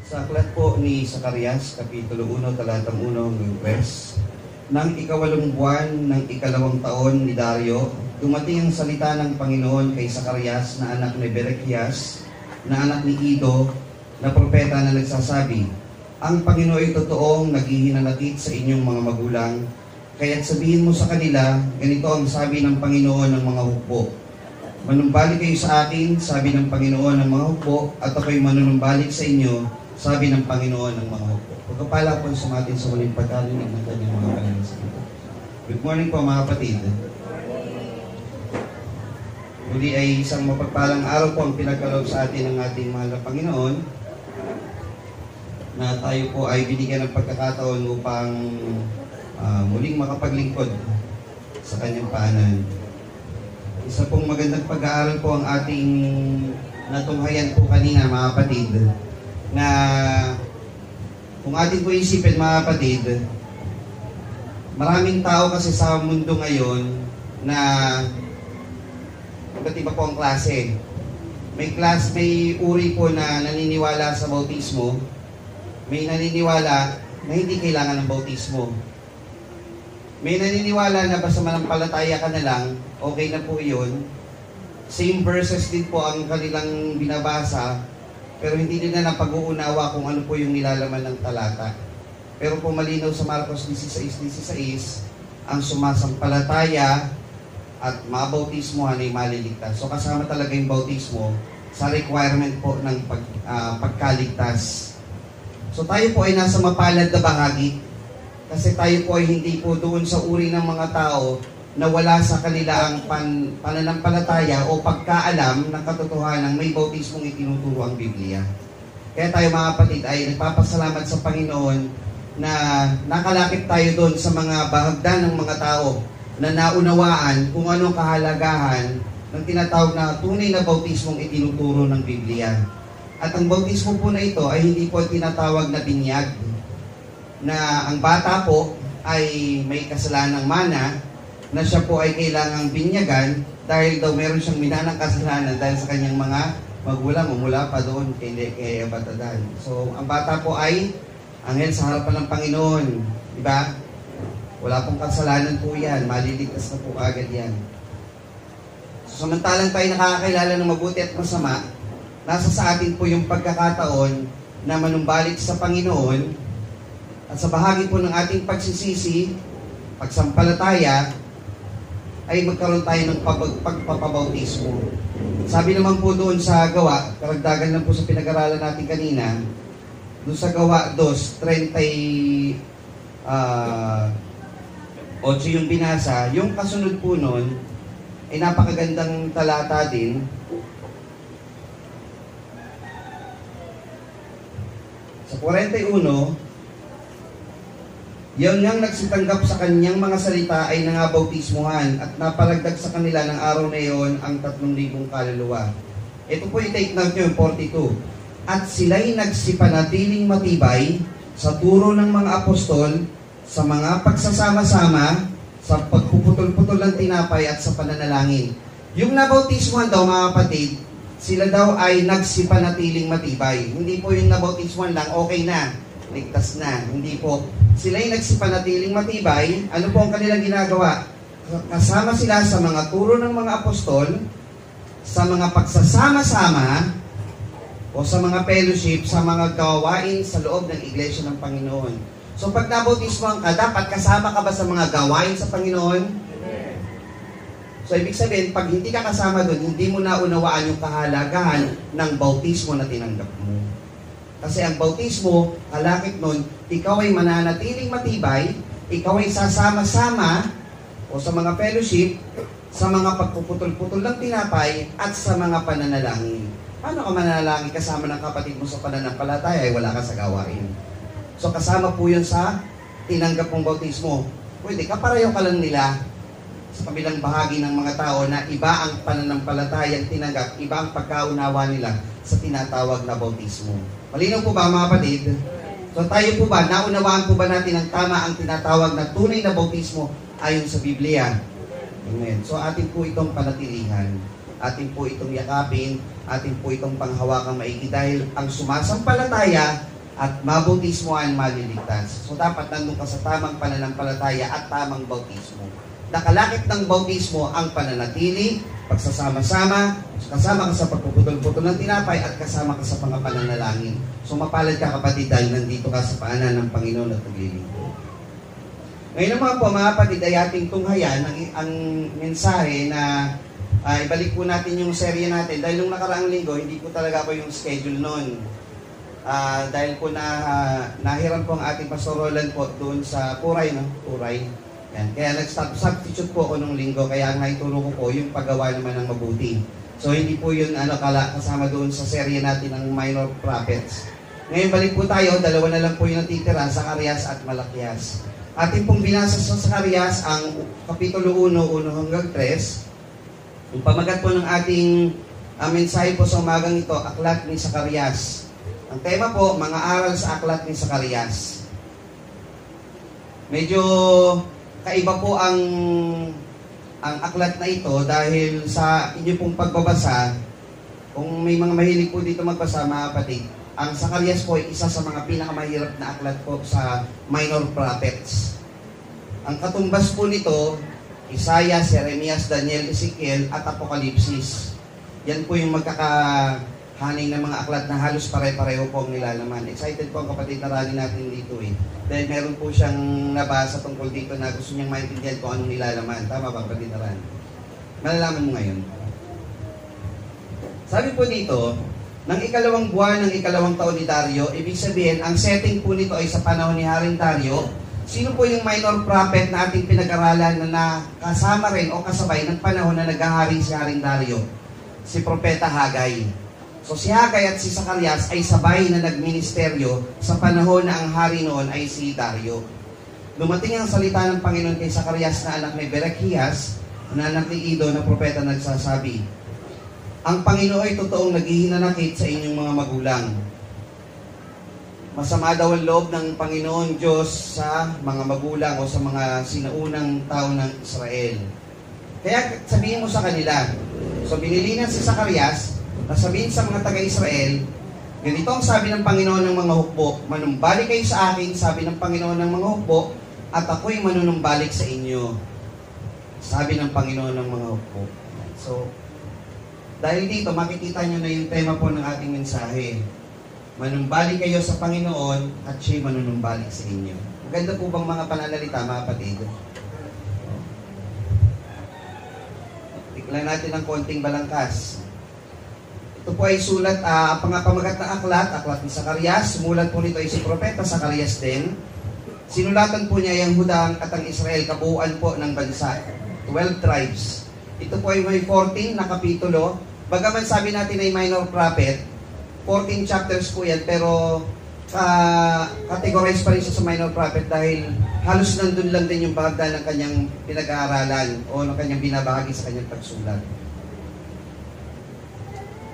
Sa aklat po ni Zacarias, Kapitulo 1, talatang 1 hanggang 3, nang ikawalong buwan ng ikalawang taon ni Dario, dumating ang salita ng Panginoon kay Zacarias na anak ni Berechias, na anak ni Ido, na propeta na nagsasabi, ang Panginoon ay totoong naghihinanakit sa inyong mga magulang, kaya't sabihin mo sa kanila, ganito ang sabi ng Panginoon ng mga hukbo. Manumbalik kayo sa akin, sabi ng Panginoon ng mga hukbo, at ako'y manunumbalik sa inyo, sabi ng Panginoon ng mga hukbo. Pagkapala po sa atin sa huling pagkarinig ng kanyang mga pananalangin. Good morning po mga kapatid. Muli ay isang mapagpalang araw po ang pinagkaloob sa atin ng ating mahal na Panginoon, na tayo po ay binigyan ng pagkakataon upang muling makapaglingkod sa kanyang paanan. Isa pong magandang pag-aaral po ang ating natunghayan po kanina mga kapatid, na kung atin po isipin mga kapatid, maraming tao kasi sa mundo ngayon na iba't iba po ang klase. May uri po na naniniwala sa bautismo, may naniniwala na hindi kailangan ng bautismo. May naniniwala na basta manampalataya ka na lang, okay na po yun. Same verses din po ang kanilang binabasa, pero hindi nila napag-uunawa kung ano po yung nilalaman ng talata. Pero po malinaw sa Marcos 16:16, ang sumasampalataya at mabautismohan ay maliligtas. So kasama talaga yung bautismo sa requirement po ng pagkaligtas. So tayo po ay nasa mapalad na bahagi. Kasi tayo po ay hindi po doon sa uri ng mga tao na wala sa kanila ang pananampalataya o pagkaalam ng katotohanan may bautismong itinuturo ang Biblia. Kaya tayo mga kapatid ay nagpapasalamat sa Panginoon na nakalapit tayo doon sa mga bahagdan ng mga tao na naunawaan kung anong kahalagahan ng tinatawag na tunay na bautismong itinuturo ng Biblia. At ang bautismo po na ito ay hindi po tinatawag na binyag, na ang bata po ay may kasalanang mana, na siya po ay kailangang binyagan dahil daw meron siyang minanang kasalanan dahil sa kanyang mga magulang mula pa doon kay Abatadan. So, ang bata po ay anghel sa harapan ng Panginoon. Diba? Wala pong kasalanan po yan. Maliligtas na po agad yan. So, samantalang tayo nakakakilala ng mabuti at masama, nasa sa atin po yung pagkakataon na manumbalik sa Panginoon. At sa bahagi po ng ating pagsisisi, pagsampalataya, ay magkaroon tayo ng pagpapabautismo. Sabi naman po doon sa Gawa, karagdagan lang po sa pinag-aralan natin kanina, doon sa Gawa 2:38 yung binasa, yung kasunod po noon, ay napakagandang talata din. Sa 41, yung ngang nagsitanggap sa kanyang mga salita ay nangabautismuhan at napalagdag sa kanila ng araw na iyon ang 3,000 kaluluwa. Ito po i-take note nyo, 42. At sila'y nagsipanatiling matibay sa turo ng mga apostol, sa mga pagsasama-sama, sa pagpuputol-putol ng tinapay at sa pananalangin. Yung nabautismuhan daw mga kapatid, sila daw ay nagsipanatiling matibay. Hindi po yung nabautismuhan lang, okay na, ligtas na. Hindi po. Sila'y nagsipanatiling matibay. Ano po ang kanilang ginagawa? Kasama sila sa mga turo ng mga apostol, sa mga pagsasama-sama, o sa mga fellowship, sa mga gawain sa loob ng iglesia ng Panginoon. So pag nabautismo ka, dapat kasama ka ba sa mga gawain sa Panginoon? So ibig sabihin, pag hindi ka kasama doon, hindi mo naunawaan yung kahalagahan ng bautismo na tinanggap mo. Kasi ang bautismo, halakit nun, ikaw ay mananatiling matibay, ikaw ay sasama-sama o sa mga fellowship, sa mga pagpuputol-putol ng tinapay at sa mga pananalangin. Paano ka mananalangin kasama ng kapatid mo sa pananampalataya ay wala ka sa gawain? So kasama po yun sa tinanggap mong bautismo. Pwede, kapareho ka lang nila sa kabilang bahagi ng mga tao na iba ang pananampalatayang tinanggap, iba ang pagkaunawa nila sa tinatawag na bautismo. Malinaw po ba mga kapatid? So tayo po ba, naunawaan po ba natin ang tama ang tinatawag na tunay na bautismo ayon sa Biblia? Amen. So atin po itong panatilihan, atin po itong yakapin, atin po itong panghawakang maigi dahil ang sumasampalataya at mabautismohan, maliligtas. So dapat nandun ka sa tamang pananampalataya at tamang bautismo. Nakalakip ng bautismo ang pananatili, pagsasama-sama, kasama ka sa pagpuputol-putol ng tinapay at kasama ka sa mga pananalangin. So mapalad ka kapatid dahil nandito ka sa paanan ng Panginoon at naglilingkod. Ngayon naman po mga kapatid ay ating tunghayan ang mensahe na ibalik po natin yung serye natin. Dahil nung nakaraang linggo, hindi po talaga ako yung schedule noon. Dahil po nahiram po ang ating Pastor Roland po doon sa Puray, no? Puray. Yan. Kaya nag-substitute po ako nung linggo, kaya naituro ko po yung paggawa naman ng mabuti. So hindi po yun kasama doon sa serye natin ng Minor Prophets. Ngayon balik po tayo, dalawa na lang po yung natitira, Zacarias at Malakias. Ating pong binasa sa Zacarias ang Kapitulo 1, 1 hanggang 3. Yung pamagat po ng ating mensahe po sa umagang ito, Aklat ni Zacarias. Ang tema po, mga aral sa Aklat ni Zacarias. Medyo kaiba po ang aklat na ito dahil sa inyo pong pagbabasa, kung may mga mahilig po dito magbasa mga kapatid, ang Zacarias po ay isa sa mga pinakamahirap na aklat po sa Minor Prophets. Ang katumbas po nito, Isaiah, Jeremias, Daniel, Ezekiel at Apokalipsis. Yan po yung magkakahaning ng mga aklat na halos pare-pareho po ang nilalaman. Excited po ang kapatid na rally natin dito Dahil meron po siyang nabasa tungkol dito na gusto niyang maintindihan kung anong nilalaman. Tama ba kapatid na rally? Malalaman mo ngayon. Sabi po dito, ng ikalawang buwan ng ikalawang taon ni Dario, ibig sabihin, ang setting po nito ay sa panahon ni Haring Dario. Sino po yung minor prophet na ating pinag-aralan na kasama rin o kasabay ng panahon na naghahari si Haring Dario? Si Propeta Hagay. So si Hagay at si Zacarias ay sabay na nagministeryo sa panahon na ang hari noon ay si Dario. Dumating ang salita ng Panginoon kay Zacarias na anak ni Berechias, na anak ni Ido na propeta nagsasabi, ang Panginoon ay totoong naghihinanakit sa inyong mga magulang. Masama daw ang loob ng Panginoon Diyos sa mga magulang o sa mga sinaunang tao ng Israel. Kaya sabihin mo sa kanila, so binilinan si Zacarias, na sabihin sa mga taga-Israel, ganito ang sabi ng Panginoon ng mga hukbo, manumbalik kayo sa akin, sabi ng Panginoon ng mga hukbo, at ako'y manunumbalik sa inyo, sabi ng Panginoon ng mga hukbo. So, dahil dito, makikita nyo na yung tema po ng ating mensahe. Manumbalik kayo sa Panginoon, at siya'y manunumbalik sa inyo. Maganda po bang mga pananalita, mga kapatid? Tignan natin ng konting balangkas. Ito po ay sulat, pamagat na aklat ni Zacarias. Sumulat po nito ay si Propeta Zacarias din. Sinulatan po niya yung Huda at ang Israel, kabuuan po ng bansa. 12 tribes. Ito po ay may 14 na kapitulo. Bagaman sabi natin ay minor prophet, 14 chapters po yan, pero categorize pa rin siya sa minor prophet dahil halos nandun lang din yung bahagdan ng kanyang pinag-aaralan o ng kanyang binabahagi sa kanyang pagsulat.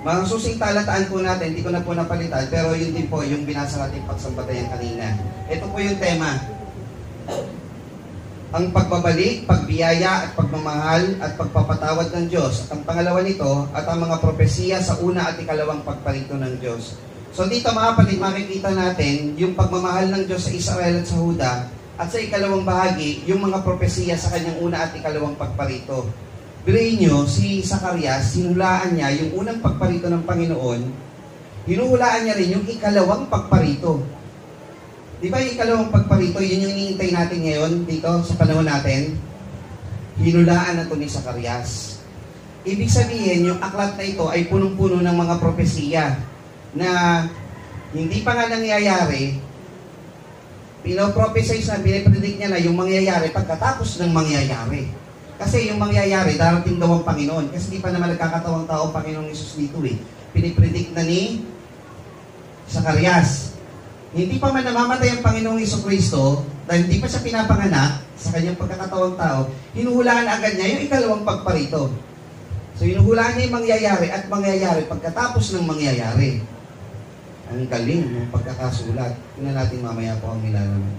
Mga susing talataan po natin, hindi ko na po napalitan, pero yun din po yung binasa natin pagsambatayan kanina. Ito po yung tema. Ang pagbabalik, pagbiyaya at pagmamahal at pagpapatawad ng Diyos. At ang pangalawa nito, at ang mga propesiya sa una at ikalawang pagparito ng Diyos. So dito mga kapatid, makikita natin yung pagmamahal ng Diyos sa Israel at sa Huda, at sa ikalawang bahagi, yung mga propesiya sa kanyang una at ikalawang pagparito. Bilhin nyo, si Zacarias, hinulaan niya yung unang pagparito ng Panginoon, hinuhulaan niya rin yung ikalawang pagparito. Di ba yung ikalawang pagparito, yun yung hinihintay natin ngayon dito sa panahon natin? Hinulaan na ito ni Zacarias. Ibig sabihin, yung aklat na ito ay punong-puno ng mga propesiya na hindi pa nga nangyayari, pinoprophesize na, pinipredict niya na yung mangyayari pagkatapos ng mangyayari. Kasi yung mangyayari, darating daw ang Panginoon. Kasi di pa naman nagkakatawang tao ang Panginoong Isus dito Pinipredict na ni Zacarias. Hindi pa man namamatay ang Panginoong Isus Kristo, dahil hindi pa siya pinapanganak sa kanyang pagkakatawang tao, hinuhulaan agad niya yung ikalawang pagparito. So hinuhulaan niya yung mangyayari at mangyayari pagkatapos ng mangyayari. Ang galing ng pagkakasulat. Tingnan natin mamaya po ang nilalaman.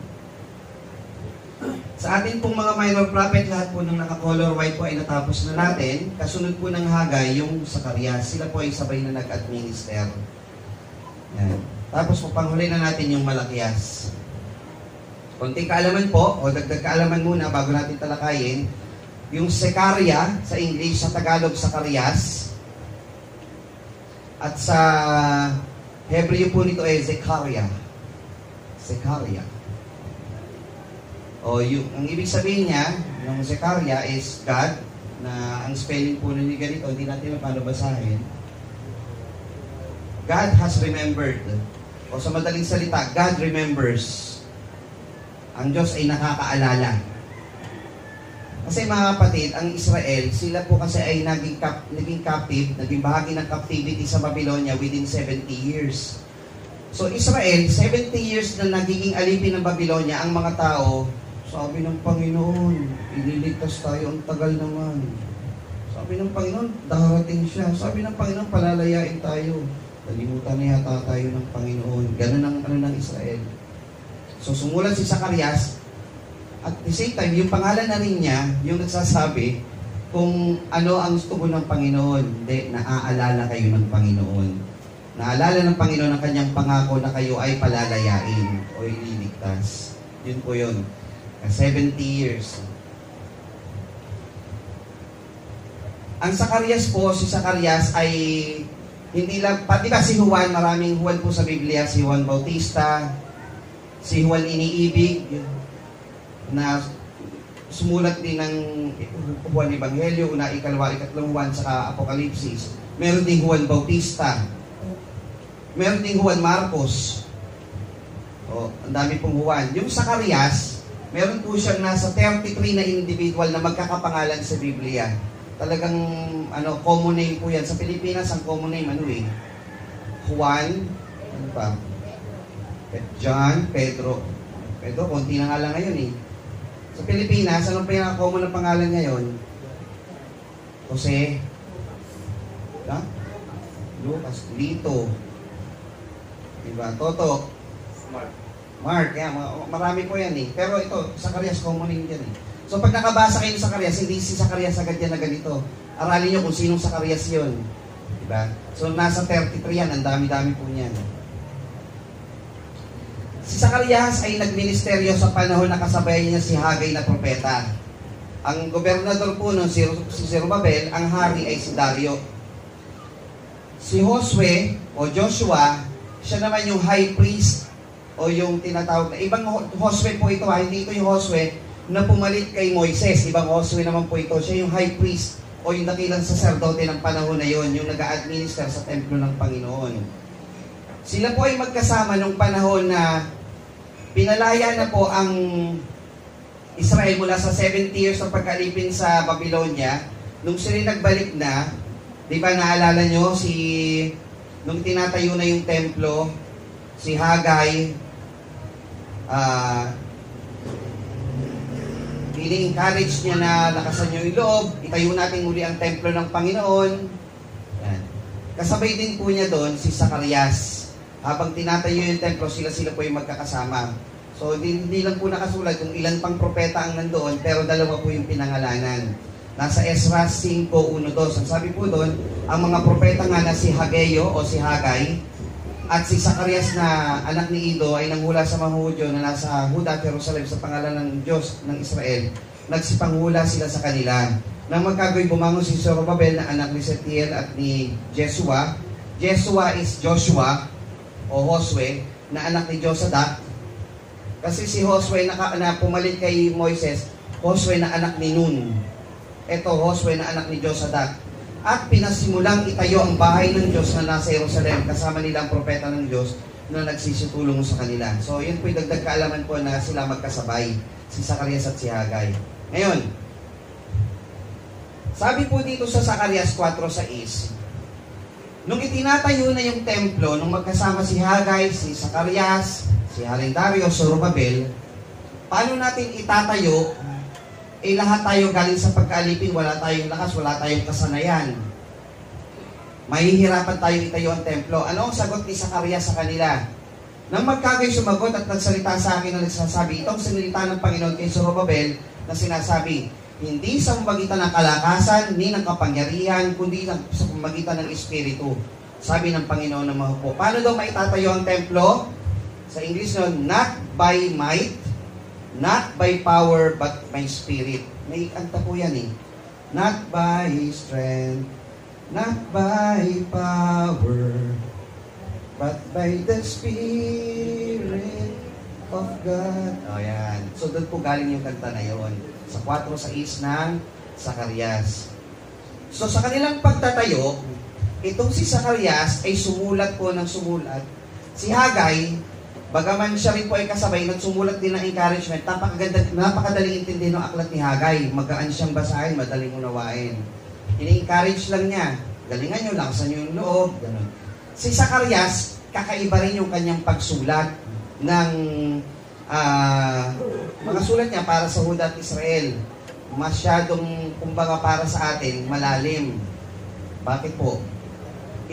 Sa atin pong mga minor prophet, lahat po ng naka-color white po ay natapos na natin. Kasunod po ng Hagay, yung Zacarias. Sila po ay sabay na nag-administer. Yan. Tapos papanghuli na natin yung Malakias. Konting kaalaman po, o dagdag kaalaman muna bago natin talakayin. Yung Sekaria, sa English, sa Tagalog, Sakarias. At sa Hebreo po nito ay Zekaria. Zekaria. Ang ibig sabihin niya, ng Zekaria is God, na ang spelling po ninyo ganito, hindi natin paano basahin. God has remembered. O sa madaling salita, God remembers. Ang Diyos ay nakakaalala. Kasi mga kapatid, ang Israel, sila po kasi ay naging captive, naging bahagi ng captivity sa Babylonia within 70 years. So Israel, 70 years na nagiging alipin ng Babylonia, ang mga tao, sabi ng Panginoon, ililigtas tayo, ang tagal naman. Sabi ng Panginoon, darating siya. Sabi ng Panginoon, palalayain tayo. Nalimutan na yata tayo ng Panginoon. Ganun ang ng Israel. So sumulat si Sakarias, at the same time, yung pangalan na rin niya, yung nagsasabi kung ano ang tugon ng Panginoon. Hindi, naaalala kayo ng Panginoon. Naalala ng Panginoon ang kanyang pangako na kayo ay palalayain o ililigtas. Yun po yun. 70 years. Ang Sakarias po, si Sakarias ay hindi lang, pati ba si Juan, maraming Juan po sa Biblia, si Juan Bautista, si Juan Iniibig, na sumulat din ng Juan Ebanghelyo, una, ikalwa, ikatlong Juan, saka Apokalipsis. Meron din Juan Bautista. Meron din Juan Marcos. Ang dami pong Juan. Yung Sakarias, meron po siyang nasa 33 na individual na magkakapangalan sa Biblia. Talagang common name po yan. Sa Pilipinas, ang common name, Juan, John, Pedro. Pedro, konti na nga lang ngayon eh. Sa Pilipinas, anong pinaka-common na pangalan ngayon? Jose, Lucas, Lito, diba? Toto, Mark, yan, marami po yan eh. Pero ito, Sakarias, common name yan eh. So pag nakabasa kayo sa Sakarias, hindi si Sakarias agad yan na ganito. Aralin nyo kung sinong Sakarias yun. Diba? So nasa 33 yan, ang dami-dami po niyan. Si Sakarias ay nagministeryo sa panahon na kasabayan niya si Hagay na propeta. Ang gobernador po nun, si Zerubbabel, ang hari ay si Dario. Si Josue o Joshua, siya naman yung high priest o yung tinatawag na ibang Josue po ito hindi ito yung Josue na pumalit kay Moises. Ibang Josue naman po ito. Siya yung high priest o yung dakilang saserdote ng panahon na yon, yung nag-a-administer sa templo ng Panginoon. Sila po ay magkasama nung panahon na pinalaya na po ang Israel mula sa 70 years ng pagkalipin sa Babylonia. Nung sila nagbalik na, di ba naalala nyo, nung tinatayo na yung templo, si Hagay, ini-encourage niya na lakasan niyo yung loob, itayo natin muli ang templo ng Panginoon. Yan. Kasabay din po niya doon si Sakarias. Habang tinatayo yung templo, sila po yung magkakasama. So, hindi lang po nakasulat kung ilan pang propeta ang nandoon, pero dalawa po yung pinangalanan. Nasa Ezra 5:1-2. Ang sabi po doon, ang mga propeta nga na si Hageo o si Hagay, at si Sakarias na anak ni Ido ay nanghula sa mga Hudyo na nasa Huda at Jerusalem sa pangalan ng Diyos ng Israel. Nagsipanghula sila sa kanila. Nang magkagoy bumangon si Zerubbabel na anak ni Setiel at ni Jesua. Jesua is Joshua o Josue na anak ni Josadak. Kasi si Josue na pumalit kay Moises, Josue na anak ni Nun. Ito, Josue na anak ni Josadak. At pinasimulang itayo ang bahay ng Diyos na nasa Jerusalem, kasama nila ang propeta ng Diyos na nagsisitulong sa kanila. So, yun po yung dagdag kaalaman po na sila magkasabay, si Sakarias at si Hagay. Ngayon, sabi po dito sa Sakarias 4:6, nung itinatayo na yung templo, nung magkasama si Hagay, si Sakarias, si Haring Dario, Zerubbabel, paano natin itatayo? Lahat tayo galing sa pagkaalipin, wala tayong lakas, wala tayong kasanayan. Mahihirapan tayo itayo ang templo. Ano ang sagot ni Sakarias sa kanila? Nang magkagay sumagot at nagsalita sa akin na nagsasabi, itong sinilita ng Panginoon kay Zerubbabel na sinasabi, hindi sa pamagitan ng kalakasan, ni ng kapangyarihan, kundi sa pamagitan ng Espiritu. Sabi ng Panginoon na mahupo. Paano daw maitatayo ang templo? Sa English nun, not by might, not by power, but by spirit. May kanta po yan eh. Not by strength, not by power, but by the Spirit of God. O yan. So doon po galing yung kanta na yun. Sa 4:6 ng Zacarias. So sa kanilang pagtatayo, itong si Zacarias ay sumulat po ng sumulat. Si Hagay, bagaman siya rin po ay kasabay, nagsumulat din ng encouragement. Napakadaling intindihin ng aklat ni Hagay. Magaan siyang basahin, madaling unawain. Ini-encourage lang niya. Galingan nyo, lakasan nyo yung loob. Ganun. Si Zacarias, kakaiba rin yung kanyang pagsulat ng mga sulat niya para sa Huda at Israel. Masyadong, kumbaga para sa atin, malalim. Bakit po?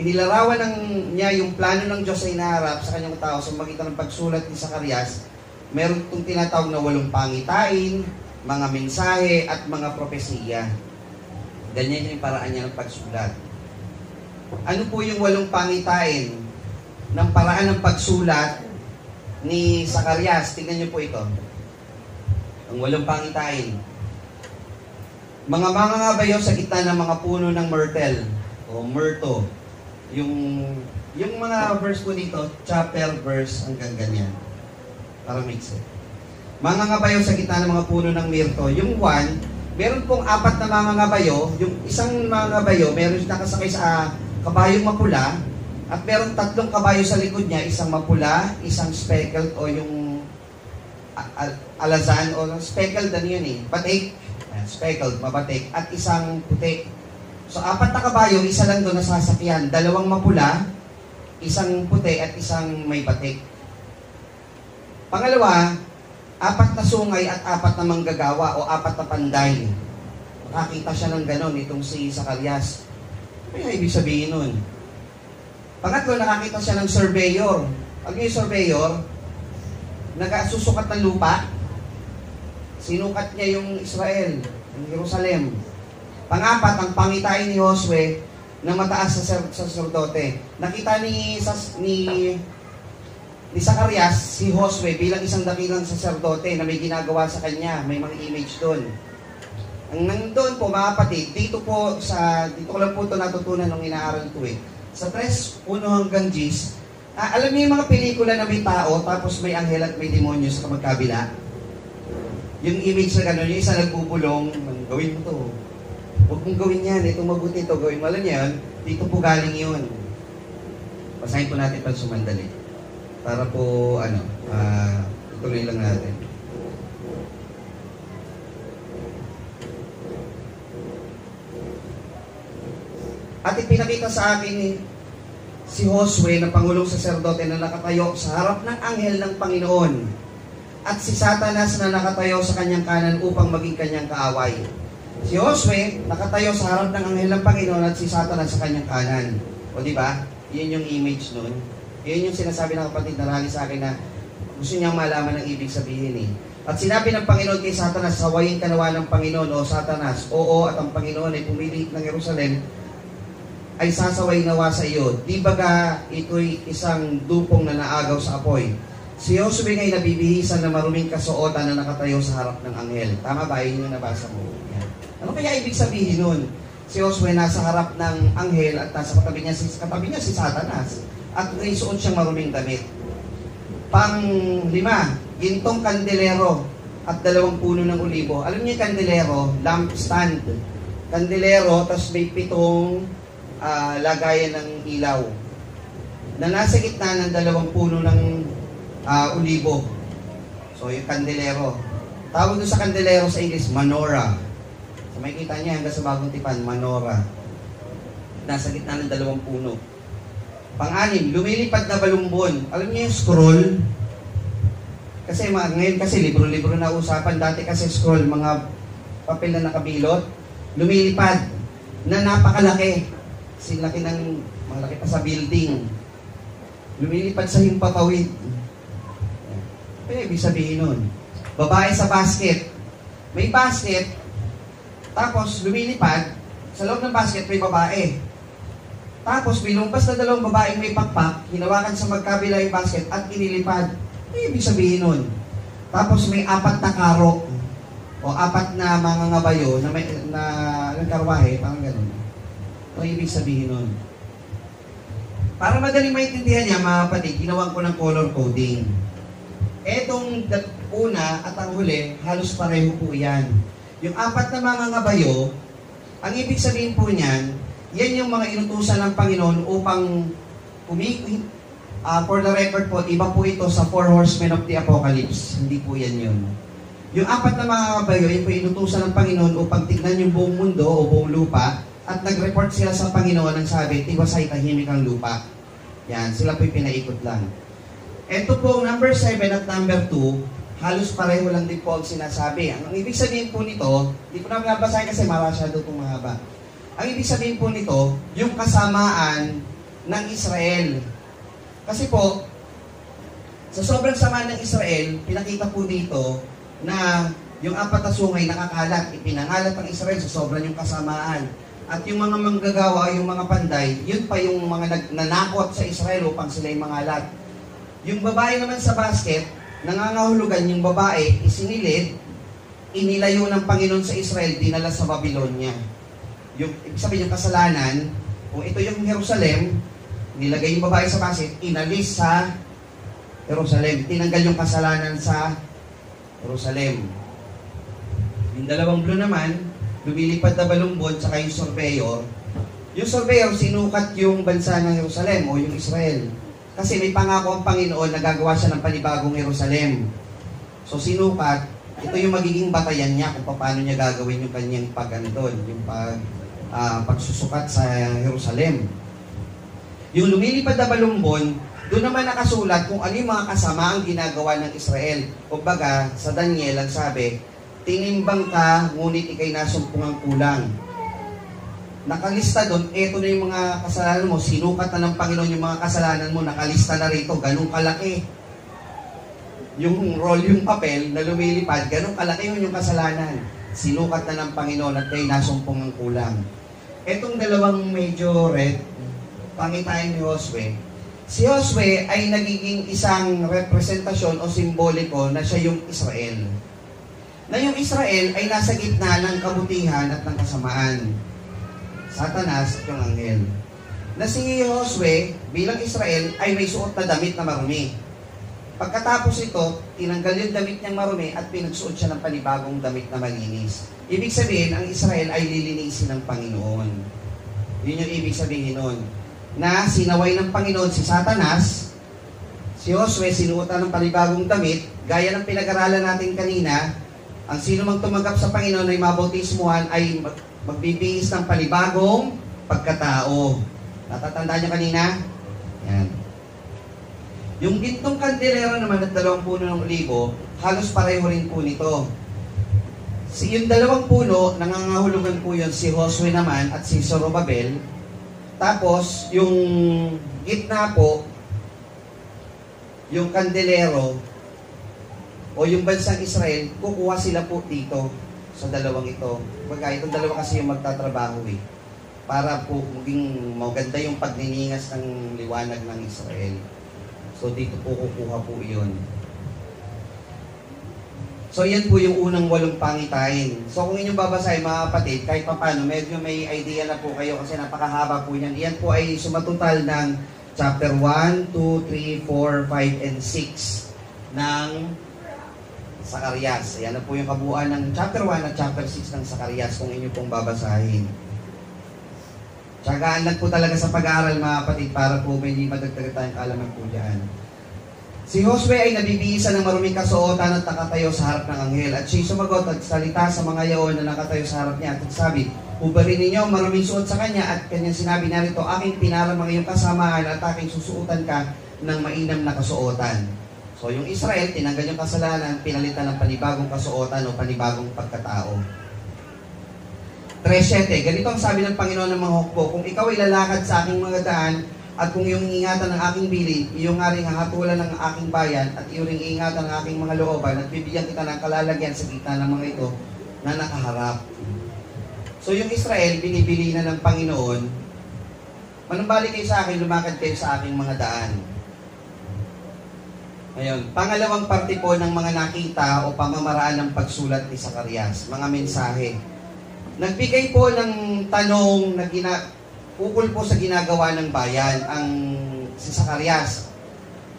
Inilarawan niya yung plano ng Diyos ay naharap sa kanyang tao sa magitan ng pagsulat ni Zacarias. Meron itong tinatawag na 8 pangitain, mga mensahe, at mga propesiya. Ganyan yung paraan niya ng pagsulat. Ano po yung 8 pangitain ng paraan ng pagsulat ni Zacarias? Tingnan niyo po ito. Ang 8 pangitain. Mga mangangabayo sa gitna ng mga puno ng myrtle o myrto. Yung mga verse po dito, chapter, verse, hanggang ganyan. Parang mix eh. Mangangabayo sa gitna ng mga puno ng myrto. Yung 1, meron pong 4 na mangangabayo. Yung isang mangangabayo, meron nakasakay sa kabayong mapula. At meron 3 kabayo sa likod niya, isang mapula, isang speckled o yung alazan o speckled ano yun eh. Batik, speckled, mabatik, at isang puti. So, 4 na kabayo, isa lang doon nasasakyan. 2 mapula, isang puti, at isang may batik. Pangalawa, 4 na sungay at 4 na manggagawa o 4 na panday. Makakita siya ng ganon, itong si Zacarias. Ano yung ibig sabihin nun? Pangatlo, nakakita siya ng surveyor. Pag yung surveyor, nagsusukat ng lupa, sinukat niya yung Israel, yung Jerusalem. Pang-4, ang pangitain ni Josue na mataas sa sacerdote. Nakita ni Zacarias si Josue bilang isang dakilang sacerdote na may ginagawa sa kanya, may mga image doon. Ang nandoon po mga kapatid, dito ko lang po ito natutunan nung inaaral ko eh. Sa 3:1 hanggang 10, alam niyo yung mga pelikula na may tao tapos may anghel at may demonyo sa magkabila? Yung image na gano'n, yung isa nagbubulong, gawin mo to. Huwag mong gawin yan, ito mabuti ito, gawin mo lang yan, dito po galing yun. Basahin po natin pag sumandali. Para po, ituloy lang natin. At ipinakita sa akin si Josue na Pangulong Saserdote na nakatayo sa harap ng anghel ng Panginoon at si Satanas na nakatayo sa kanyang kanan upang maging kanyang kaaway. Si Josue nakatayo sa harap ng anghel ng Panginoon at si Satanas sa kanyang kanan. O di ba? Yun yung image nun. Yun yung sinasabi ng kapatid na rally sa akin na gusto niyang malaman ang ibig sabihin eh. At sinabi ng Panginoon kay Satanas, sawayin ka nawa ng Panginoon o Satanas. Oo, at ang Panginoon ay pumili ng Jerusalem ay sasaway nawa sa iyo. Di baga ito'y isang dupong na naagaw sa apoy. Si Josue ngay nabibihisan na maruming kasuotan na nakatayo sa harap ng anghel. Tama ba? Yun yung nabasa mo. Yan. Ano kaya ibig sabihin nun? Si Josue nasa harap ng anghel at nasa katabi niya si Satanas. At may suot siyang maruming damit. Pang-5, gintong kandelero at 2 puno ng olibo. Alam niyo yung kandelero? Lampstand. Kandelero, tapos may 7 lagayan ng ilaw. Na nasa gitna ng 2 puno ng olibo. So, yung kandelero. Tawag doon sa kandelero sa English, menorah. So, may kita niya hanggang sa Bagong Tipan, menorah. Nasa gitna ng 2 puno. Pang-6, lumilipad na balumbon. Alam niyo yung scroll? Kasi ngayon kasi libro-libro na usapan. Dati kasi scroll, mga papel na nakabilot. Lumilipad na napakalaki. Laki ng malaki pa sa building. Lumilipad sa himpapawid. Ano ibig sabihin nun? Babae sa basket. May basket, tapos lumilipad, sa loob ng basket may babae. Tapos binumpas na dalawang babaeng may pakpak, hinawakan sa magkabila yung basket at inilipad. Ano ibig sabihin nun? Tapos may 4 na karo o 4 na mga ngabayo na may karwahe, parang gano'n. Ano ibig sabihin nun? Para madaling maintindihan niya, mga kapatid, ginawan ko ng color coding. Etong una at ang huli, halos pareho po yan. Yung 4 na mga ngabayo, ang ibig sabihin po niyan, yan yung mga inutusan ng Panginoon upang for the record po, iba po ito sa 4 horsemen of the apocalypse. Hindi po yan yun. Yung 4 na mga kabayo, yun po inutusan ng Panginoon upang tignan yung buong mundo o buong lupa at nag-report sila sa Panginoon ng sabi, tiwasay tahimik ang lupa. Yan, sila po yung pinaikot lang. Ito po, number 7 at number 2, halos pareho lang din po ang sinasabi. Ang ibig sabihin po nito, hindi po namin nabasahin kasi masyado pong mahaba. Ang ibig sabihin po nito, yung kasamaan ng Israel. Kasi po, sa sobrang sama ng Israel, pinakita po dito na yung 4 na sungay nakakalat. Ipinangalat ang Israel sa sobrang yung kasamaan. At yung mga manggagawa, yung mga panday, yun pa yung mga nanakot sa Israel upang sila'y mangalat. Yung babae naman sa basket, nangangahulugan yung babae, isinilid, inilayo ng Panginoon sa Israel, dinala sa Babylonia. Yung, ibig sabihin yung kasalanan, kung ito yung Jerusalem, nilagay yung babae sa basket, inalis sa Jerusalem. Tinanggal yung kasalanan sa Jerusalem. Yung dalawang blue naman, lumilipad na balumbon, saka yung surveyor. Yung surveyor, sinukat yung bansa ng Jerusalem o yung Israel. Kasi may pangako ang Panginoon na gagawa siya ng panibagong Jerusalem. So sinukat, ito yung magiging batayan niya kung paano niya gagawin yung kanyang yung pagsusukat sa Jerusalem. Yung lumilipad na balumbon, doon naman nakasulat kung ano yung mga kasamaang ginagawa ng Israel. Kumbaga, sa Daniel ang sabi, tinimbang ka, ngunit ikay nasumpungang kulang. Nakalista doon, eto na yung mga kasalanan mo, sinukat na ng Panginoon yung mga kasalanan mo, nakalista na rito, ganun kalaki. Yung roll, yung papel na lumilipad, ganun kalaki yung kasalanan. Sinukat na ng Panginoon at kay nasumpungang kulang. Etong dalawang medyo red, pangitain ni Josue. Si Josue ay nagiging isang representasyon o simboliko na siya yung Israel. Na yung Israel ay nasa gitna ng kabutihan at ng kasamaan. Satanas at yung anghel. Na si Josue bilang Israel ay may suot na damit na marumi. Pagkatapos ito, tinanggal yung damit niyang marumi at pinagsuot siya ng panibagong damit na malinis. Ibig sabihin, ang Israel ay lilinisin ng Panginoon. Yun yung ibig sabihin nun. Na sinaway ng Panginoon si Satanas, si Josue sinuotan ng panibagong damit, gaya ng pinag-aralan natin kanina, ang sino mang tumanggap sa Panginoon ay mabautismuhan ay magbibihis ng panibagong pagkatao. Natatandaan niyo kanina? Yan. Yung gintong kandelero naman at 2 puno ng olibo, halos pareho rin po nito. Yung 2 puno, nangangahulugan po yun si Josue naman at si Zorobabel. Tapos, yung gitna po, yung kandelero, o yung bansang Israel, kukuha sila po dito sa 2 ito. Baga, itong 2 kasi yung magtatrabaho para po maging maganda yung pagniningas ng liwanag ng Israel. So, dito po kukuha po yun. So, yan po yung unang 8 pangitain. So, kung inyong babasahin, mga kapatid, kahit papano, medyo may idea na po kayo kasi napakahaba po yan. Yan po ay sumatotal ng chapter 1, 2, 3, 4, 5, and 6 ng Zacarias. Ayan na po yung kabuuan ng chapter 1 at chapter 6 ng Zacarias kung inyo pong babasahin. Tsagaan lang po talaga sa pag-aaral, mga kapatid, para po may hindi madagdagan tayong kaalaman po dyan. Si Josue ay nabibihisan ng maruming kasuotan at nakatayo sa harap ng anghel. At siya'y sumagot at salita sa mga yaon na nakatayo sa harap niya. At sabi, ubarin ninyo ang maruming suot sa kanya. At kanyang sinabi narito, aking pinaram ang iyong kasamaan at aking susuotan ka ng mainam na kasuotan. So yung Israel, tinanggal yung kasalanan, pinalitan ng panibagong kasuotan o panibagong pagkatao. 3:7, ganito ang sabi ng Panginoon ng mga hukbo, kung ikaw ay lalakad sa aking mga daan, at kung iyong ingatan ng aking bili, iyong nga rin hahatulan ng aking bayan, at iyong ring ingatan ng aking mga looban, at bibigyan kita ng kalalagyan sa gitna ng mga ito na nakaharap. So yung Israel, binibili na ng Panginoon Manumbalik kayo sa akin, lumakad kayo sa aking mga daan. Ngayon, pangalawang parte po ng mga nakita o pamamaraan ng pagsulat ni Zacarias, mga mensahe. Nagbigay po ng tanong na ukol po sa ginagawa ng bayan, si Zacarias.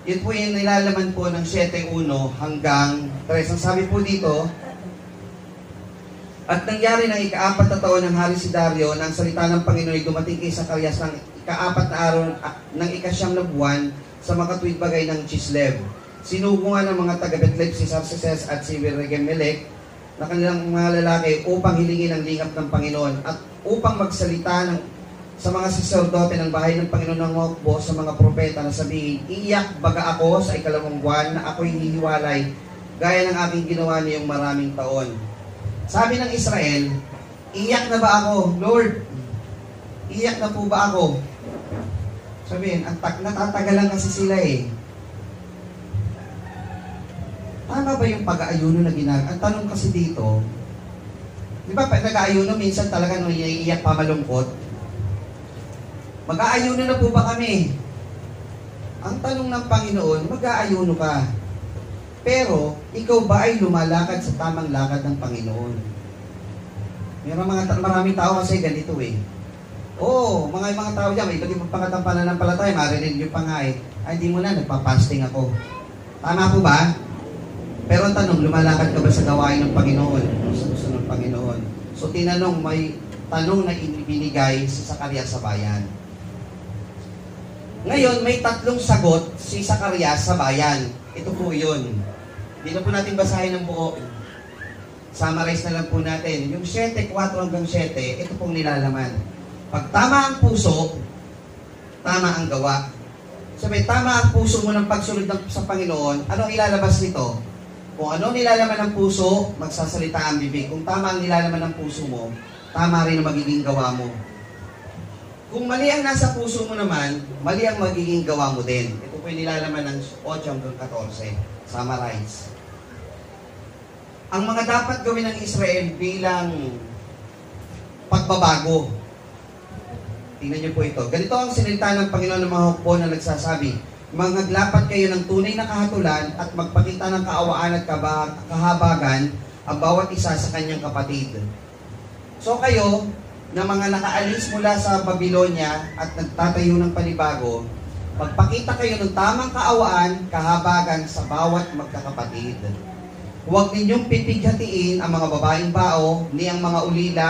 Yun po yung nilalaman po ng 7:1 hanggang 3. Ang sabi po dito, at nangyari ng ika-4 na taon ng Hari si Dario, nang salita ng Panginoon ay dumating kay Zacarias ng ika-4 na araw ng ika-9 na buwan sa makatuwid bagay ng Chislev. Sinugungan ng mga taga-Bethlehem si Sarsaces at si Regemelech na kanilang mga lalaki upang hilingin ang lingap ng Panginoon at upang magsalita sa mga saserdote ng bahay ng Panginoon ng Mokbo sa mga propeta na sabihin, iiyak baga ako sa ikalawang buwan na ako'y hihiwalay gaya ng aking ginawa niyong maraming taon. Sabi ng Israel, iiyak na ba ako? Lord, iiyak na po ba ako? Sabihin, natatagalan kasi sila eh. Tama ba yung pag-aayuno na ginagawa? Ang tanong kasi dito, di ba pag nag-aayuno, minsan talaga nung iiyak pa malungkot, mag-aayuno na po ba kami? Ang tanong ng Panginoon, mag-aayuno ka. Pero, ikaw ba ay lumalakad sa tamang lakad ng Panginoon? Maraming tao kasi ganito eh. Oo, mga tao dyan, may iba't ibang pangatang pananampalataya, marinig nyo pa nga eh. Ay, di mo na, nagpa-fasting ako. Tama po ba? Pero ang tanong, lumalakad ka ba sa gawain ng Panginoon? Sa gusto ng Panginoon? So, tinanong, may tanong na ibinigay si Zacarias sa bayan. Ngayon, may 3 sagot si Zacarias sa bayan. Ito po yun. Hindi na po natin basahin ng buo. Summarize na lang po natin. Yung 7:4 hanggang 7, ito pong nilalaman. Pag tama ang puso, tama ang gawa. Sabi, tama ang puso mo ng pagsunod sa Panginoon, anong ilalabas nito? Kung ano nilalaman ng puso, magsasalita ang bibig. Kung tama ang nilalaman ng puso mo, tama rin ang magiging gawa mo. Kung mali ang nasa puso mo naman, mali ang magiging gawa mo din. Ito po yung nilalaman ng 8 hanggang 14. Summarize. Ang mga dapat gawin ng Israel bilang pagbabago. Tingnan niyo po ito. Ganito ang sinilita ng Panginoon ng mga hukbo na nagsasabi, maglapat kayo ng tunay na kahatulan at magpakita ng kaawaan at kahabagan ang bawat isa sa kanyang kapatid. So kayo, na mga nakaalis mula sa Babylonia at nagtatayo ng panibago, magpakita kayo ng tamang kaawaan, kahabagan sa bawat magkakapatid. Huwag ninyong pipighatiin ang mga babaeng bao, ni ang mga ulila,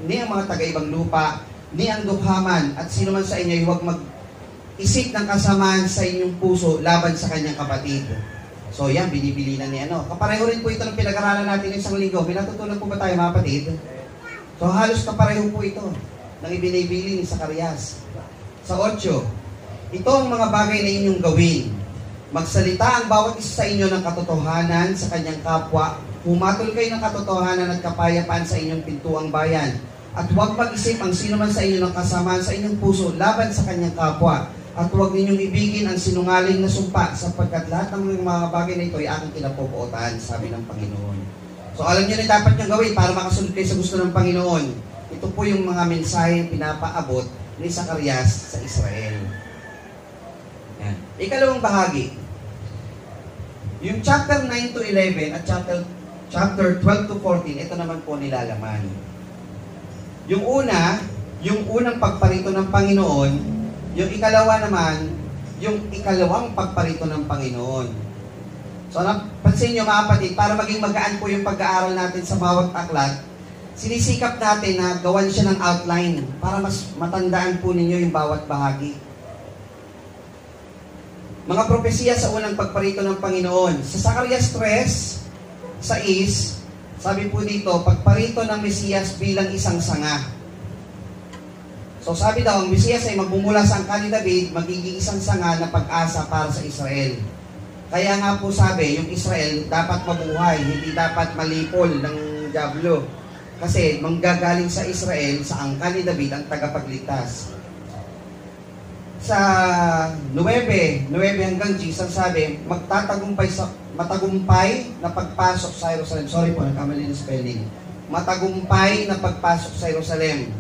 ni ang mga taga-ibang lupa, ni ang dukhaman, at sino man sa inyo huwag isip ng kasamaan sa inyong puso laban sa kanyang kapatid. So yan, binibili na ni ano. Kapareho rin po ito ng pinag-aralan natin isang linggo. May natutunan po ba tayo mga kapatid? So halos kapareho po ito ng ibinibili ni Zacarias. Sa 8, ito ang mga bagay na inyong gawin. Magsalita ang bawat isa sa inyo ng katotohanan sa kanyang kapwa. Humatol kayo ng katotohanan at kapayapaan sa inyong pintuang bayan. At huwag mag-isip ang sino man sa inyo ng kasamaan sa inyong puso laban sa kanyang kapwa. At huwag ninyong ibigin ang sinungaling na sumpa sapagkat lahat ng mga bagay na ito ay aking kinapupuotan, sabi ng Panginoon. So alam niyo na dapat niyong gawin para makasunod kayo sa gusto ng Panginoon. Ito po yung mga mensahe pinapaabot ni Zacarias sa Israel. Yan. Ikalawang bahagi. Yung chapter 9 to 11 at chapter 12 to 14, ito naman po nilalaman. Yung unang pagparito ng Panginoon. Yung ikalawa naman, yung ikalawang pagparito ng Panginoon. So, pansin nyo mga kapatid, para maging magaan po yung pag-aaral natin sa bawat aklat, sinisikap natin na gawan siya ng outline para mas matandaan po ninyo yung bawat bahagi. Mga propesiya sa unang pagparito ng Panginoon. Sa Zacarias 3:6, sabi po dito, pagparito ng Mesiyas bilang isang sanga. So sabi daw, ang Mesiyas ay magmumula sa angkan ni David, magiging isang sanga na pag-asa para sa Israel. Kaya nga po sabi, yung Israel dapat mabuhay, hindi dapat malipol ng diablo. Kasi manggagaling sa Israel, sa angkan ni David, ang tagapagligtas. Sa 9 hanggang 10, sabi, matagumpay na pagpasok sa Jerusalem. Sorry po, nagkamali ng spelling. Matagumpay na pagpasok sa Jerusalem.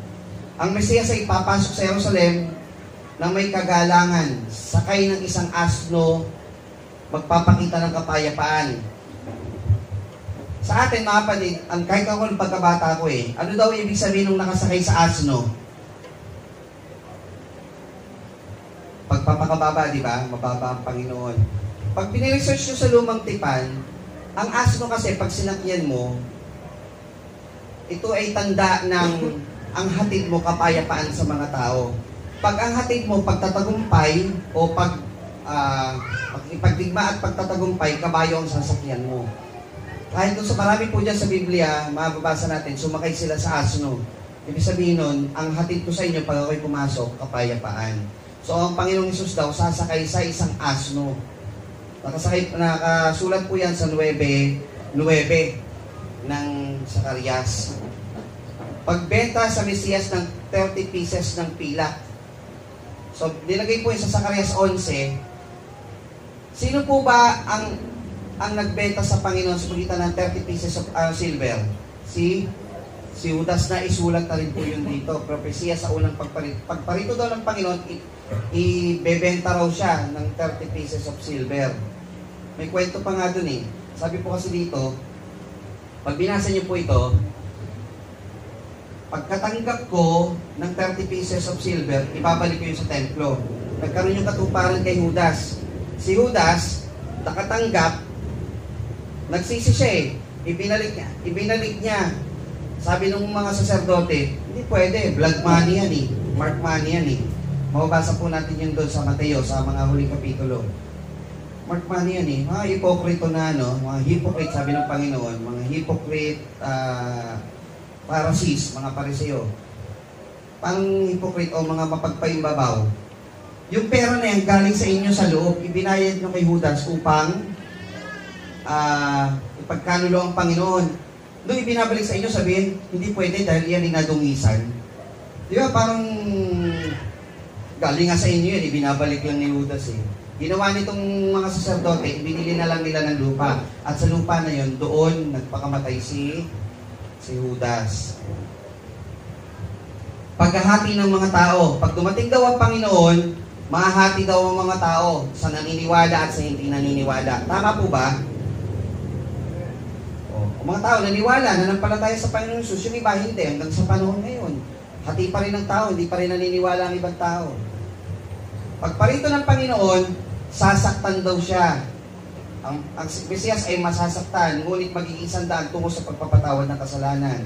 Ang Mesiyas ay papasok sa Jerusalem na may kagalangan, sakay ng isang asno, magpapakita ng kapayapaan. Sa atin, mga kapatid, kahit ako ng pagkabata ko ano daw ibig sabihin nung nakasakay sa asno? Pagpapakababa, di ba? Mababa ang Panginoon. Pag piniresearch nyo sa lumang tipan, ang asno kasi, pag sinakyan mo, ito ay tanda ng ang hatid mo kapayapaan sa mga tao. Pag ang hatid mo pagtatagumpay o pagdigma at pagtatagumpay, kabayo ang sasakyan mo. Kahit doon sa marami po dyan sa Biblia, mababasa natin, sumakay sila sa asno. Ibig sabihin nun, ang hatid ko sa inyo pag ako'y pumasok, kapayapaan. So, ang Panginoong Hesus daw, sasakay sa isang asno. Nakasulat po yan sa 9 ng Zacarias. Pagbenta sa Mesiyas ng 30 pieces ng pilak. So, nilagay po yan sa Zacarias 11. Sino po ba ang nagbenta sa Panginoon sa pagitan ng 30 pieces of silver? Si Judas, na isulat na rin po yun dito. Propesya sa unang pagparito. Pagparito daw ng Panginoon, ibebenta raw siya ng 30 pieces of silver. May kwento pa nga dun Sabi po kasi dito, pag binasa niyo po ito, pagkatanggap ko ng 30 pieces of silver, ibabalik ko yun sa templo. Nagkaroon yung katuparan kay Judas. Si Judas, nakatanggap, nagsisi siya Ibinalik niya. Sabi ng mga saserdote, hindi pwede, blood money yan mark money yan Mababasa po natin yun doon sa Mateo, sa mga huling kapitulo. Mark money yan mga hipokrito na mga hypocrite, sabi ng Panginoon, mga hypocrite, Pharisees, mga Pariseo. Pang hypocrite o mga mapagpaimbabaw. Yung pera na yan galing sa inyo sa loob, ibinayad nyo kay Judas upang ipagkanulo ang Panginoon. Doon ibinabalik sa inyo, sabihin, hindi pwede dahil yan inadungisan. Di ba parang galing nga sa inyo yan, ibinabalik lang ni Judas Ginawa nitong mga saserdote, ibinili na lang nila ng lupa. At sa lupa na yon, doon nagpakamatay si Judas. Paghahati ng mga tao. Pag dumating daw ang Panginoon, mahahati daw ang mga tao sa naniniwala at sa hindi naniniwala. Tama po ba? Ang mga tao naniwala, nanampalataya sa Panginoon Jesus, yung iba hindi, hanggang sa panahon ngayon. Hati pa rin ng tao, hindi pa rin naniniwala ang ibang tao. Pagparito ng Panginoon, sasaktan daw siya. Ang Mesiyas ay masasaktan, ngunit magiging sandaan tungo sa pagpapatawad ng kasalanan.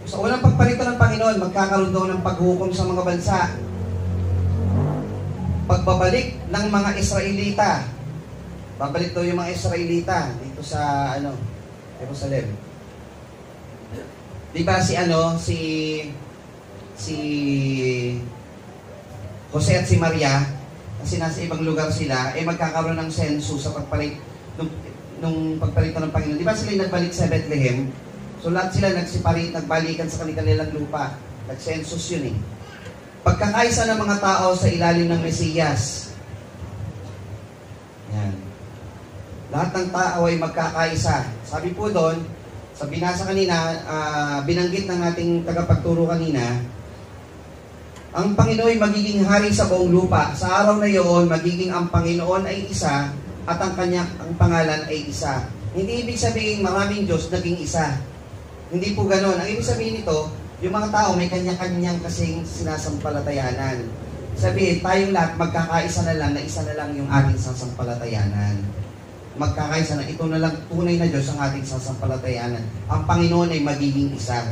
Sa unang pagparito ng Panginoon, magkakaroon daw ng paghukom sa mga bansa. Pagbabalik ng mga Israelita, babalik daw yung mga Israelita dito sa Jerusalem. Di ba si Jose at si Maria, kasi nasa ibang lugar sila, magkakaroon ng census sa pagpalit nung pagparito ng Panginoon. Di ba sila nagbalik sa Bethlehem? So lahat sila nagbalikan sa kanilang lupa. Nag-census yun Pagkakaisa ng mga tao sa ilalim ng Mesiyas. Yan. Lahat ng tao ay magkakaisa. Sabi po doon, sa binasa kanina, binanggit ng ating tagapagturo kanina, ang Panginoon ay magiging hari sa buong lupa. Sa araw na iyon, magiging ang Panginoon ay isa at ang pangalan ay isa. Hindi ibig sabihin maraming Diyos naging isa. Hindi po ganoon. Ang ibig sabihin nito, yung mga tao may kanya-kanyang kasing sinasampalatayanan. Sabihin, tayong lahat magkakaisa na lang na isa na lang yung ating sasampalatayanan. Magkakaisa na, ito na lang tunay na Diyos ang ating sasampalatayanan. Ang Panginoon ay magiging isa.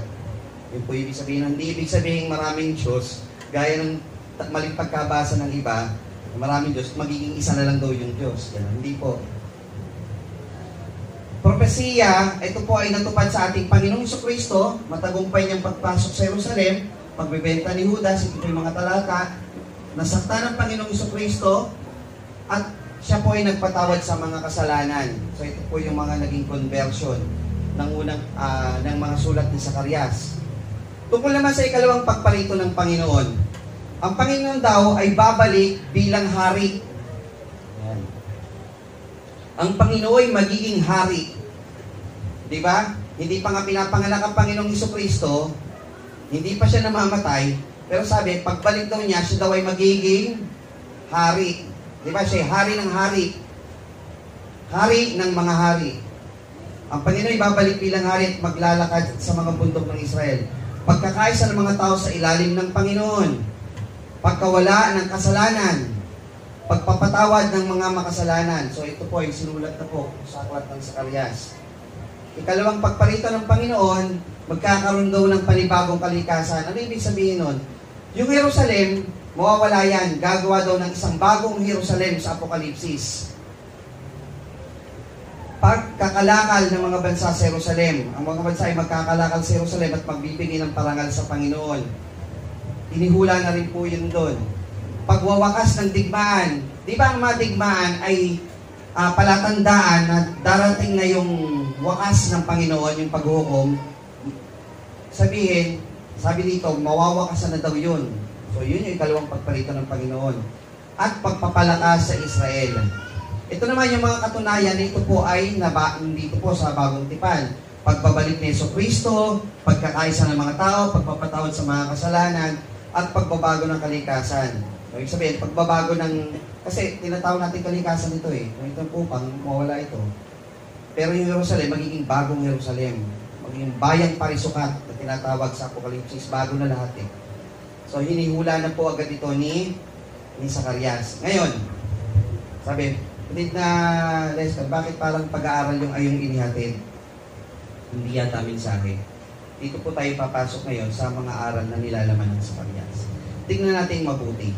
Yun po ibig sabihin. Hindi ibig sabihin maraming Diyos, gaya ng maling pagkabasa ng iba, maraming Diyos, magiging isa na lang daw yung Diyos. Hindi po. Propesiya, ito po ay natupad sa ating Panginoong Jesucristo, matagumpay niyang pagpasok sa Jerusalem, pagbebenta ni Judas, ito po yung mga talata, nasaktan ng Panginoong Jesucristo, at siya po ay nagpatawad sa mga kasalanan. So ito po yung mga naging conversion ng mga sulat ni Zacarias. Tungkol naman sa ikalawang pagparito ng Panginoon, ang Panginoon daw ay babalik bilang hari. Yan. Ang Panginoon ay magiging hari. Di ba? Hindi pa nga pinapanganak ang Panginoong Jesucristo, hindi pa siya namamatay, Pero sabi, pagbalik daw niya, siya daw ay magiging hari. Di ba siya? Hari ng hari. Hari ng mga hari. Ang Panginoon ay babalik bilang hari at maglalakad sa mga bundok ng Israel. Pagkakaisa ng mga tao sa ilalim ng Panginoon. Pagkawala ng kasalanan. Pagpapatawad ng mga makasalanan. So ito po ay sinulat na po sa aklat ng Zacarias. Ikalawang pagparito ng Panginoon, magkakaroon daw ng panibagong kalikasan. Ano ibig sabihin nun? Yung Jerusalem, mawawala yan. Gagawa daw ng isang bagong Jerusalem sa Apokalipsis. Pagkakalakal ng mga bansa sa Jerusalem. Ang mga bansa ay magkakalakal sa Jerusalem at magbibigay ng parangal sa Panginoon. Inihula na rin po yun doon. Pagwawakas ng digmaan. Di ba ang mga digmaan ay palatandaan na darating na yung wakas ng Panginoon, yung paghukom? Sabihin, sabi dito, mawawakasan na daw yun. So yun yung ikalawang pagparito ng Panginoon. At pagpapalakas sa Israel. Ito naman yung mga katunayan, ito po ay dito po sa Bagong Tipan. Pagbabalik ni Jesucristo, pagkakaisa ng mga tao, pagpapatawad sa mga kasalanan, at pagbabago ng kalikasan. So, ibig sabihin, pagbabago ng... Kasi tinatawag natin kalikasan ito eh. Kung ito po, pang mawala ito. Pero yung Jerusalem, magiging bagong Jerusalem. Magiging bayang parisukat na tinatawag sa Apokalipsis. Bago na lahat eh. So, hinihula na po agad ito ni Zacarias. Ngayon, sabi, hindi na, Lester, bakit parang pag-aaral yung ayong inihatid? Hindi yata mensahe. Dito po tayo papasok ngayon sa mga aral na nilalaman ng Zacarias. Tingnan natin mabuti.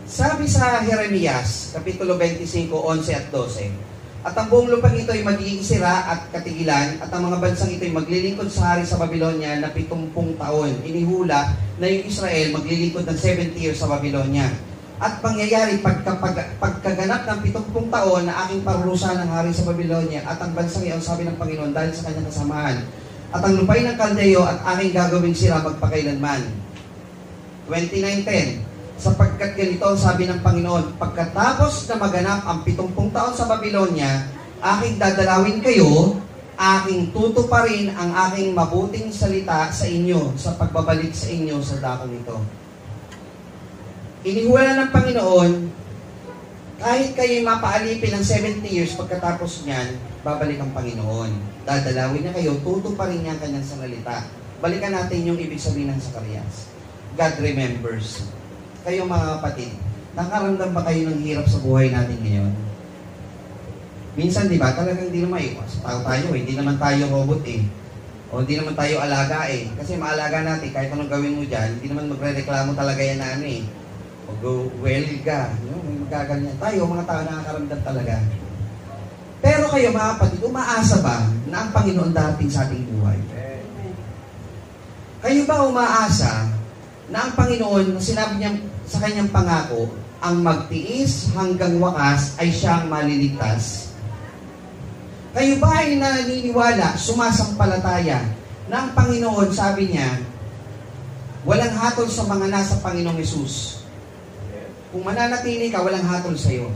Sabi sa Jeremias, Kapitulo 25, 11 at 12, at ang buong lupang ito ay magiging sira at katigilan, at ang mga bansang ito ay maglilingkod sa hari sa Babylonia na 70 taon. Inihula na yung Israel maglilingkod ng 70 years sa Babylonia. At pangyayari pagkaganap ng 70 taon na aking parurusahan ng hari sa Babylonia at ang bansang iyon, sabi ng Panginoon, dahil sa kanyang kasamahan. At ang lupain ng Kaldeo at aking gagawin sila magpakailanman. 29:10, sapagkat ganito ang sabi ng Panginoon, pagkatapos na maganap ang 70 taon sa Babylonia, aking dadalawin kayo, aking tutuparin ang aking mabuting salita sa inyo sa pagbabalik sa inyo sa dakong ito. Inihula ng Panginoon, kahit kayo mapaalipin ng 70 years pagkatapos niyan, babalik ang Panginoon. Dadalawin niya kayo, tutuparin niya ang kanyang salita. Balikan natin yung ibig sabihin ng Zacarias. God remembers. Kayo mga kapatid, nakaramdam ba kayo ng hirap sa buhay natin ngayon? Minsan, di ba, talagang hindi naman tao tayo eh. Hindi naman tayo robot eh. O hindi naman tayo alaga eh. Kasi maalaga natin, kahit anong gawin mo dyan, hindi naman magre-reklamo talaga yan na ano eh. O go, well ka. May magaganyan. Tayo, mga tao nakakaramdam talaga. Pero kayo mga kapatid, umaasa ba na ang Panginoon darating sa ating buhay? Kayo ba umaasa na ang Panginoon, sinabi niya sa kanyang pangako, ang magtiis hanggang wakas ay siyang maliligtas? Kayo ba ay naniniwala, sumasampalataya, na ang Panginoon, sabi niya, walang hatol sa mga nasa Panginoong Hesus? Kung mananatili ka, walang hatol sa iyo.